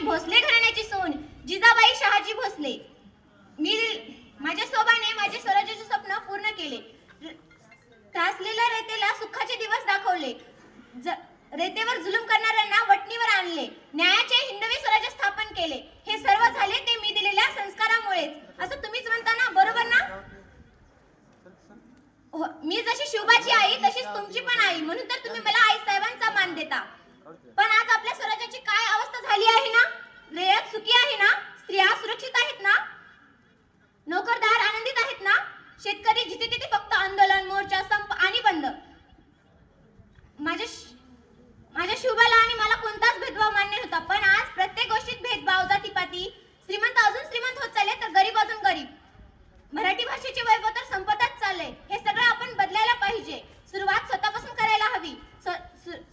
भोसले घराण्याची सून जिजाबाई शहाजी भोसले. मी माझ्या सोबाने माझे स्वराज्याचे स्वप्न पूर्ण केले. त्रासलेल्या रयतेला सुखाचे दिवस दाखवले. रयतेवर जुलूम करणाऱ्यांना वटणीवर आणले. न्यायाचे हिंदवी स्वराज्य स्थापन केले. हे सर्व झाले ते मी दिलेल्या संस्कारामुळेच, असं तुम्हीच म्हणता ना, बरोबर ना? मी जशी शिवबाची आई तशीच तुमची पण आई, म्हणून तर तुम्ही मला आई साहेबांचा मान देता. पण आज आपल्या स्वराज्याची काय अवस्था झाली आहे ना? रयत सुखी आहे ना? स्त्रिया सुरक्षित आहेत ना? नोकरदार आनंदित आहेत ना? शेतकरी जिथे तिथे फक्त आंदोलन, मोर्चा, संप आणि बंद. माझ्या शिवबाला आणि मला कोणताच भेदभाव मान्य नव्हता, पण आज प्रत्येक गोष्टीत भेदभाव, जातीपाती, श्रीमंत अजून श्रीमंत होत चालले तर गरीब अजून गरीब. मराठी भाषेचे वैभव तर संपतच चालले. हे सगळं आपण बदलायला पाहिजे. सुरुवात स्वतःपासून करायला हवी.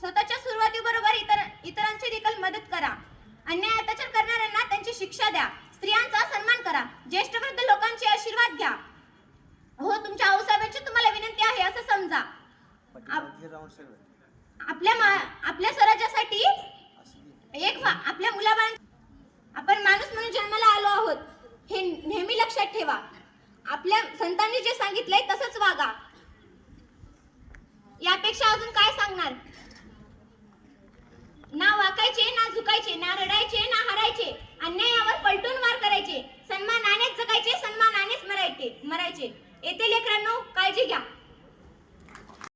स्वतःच्या सुरुवातीबरोबर इतरांची देखील मदत करा. अन्याय अत्याचार करणाऱ्यांना त्यांची शिक्षा द्या. स्त्रियांचा सन्मान करा. ज्येष्ठ वृद्ध लोकांचे आशीर्वाद घ्या. हो, तुमच्या आऊसाहेबांची तुम्हाला विनंती आहे असं समजा. आपल्या स्वराज्यासाठी आपल्या मुलाबाळ आपण माणूस म्हणून जन्माला आलो आहोत, हे नेहमी लक्षात ठेवा. आपल्या संतांनी जे सांगितलंय तसंच वागा. यापेक्षा अजून काय सांगणार? ना वाकायचे ना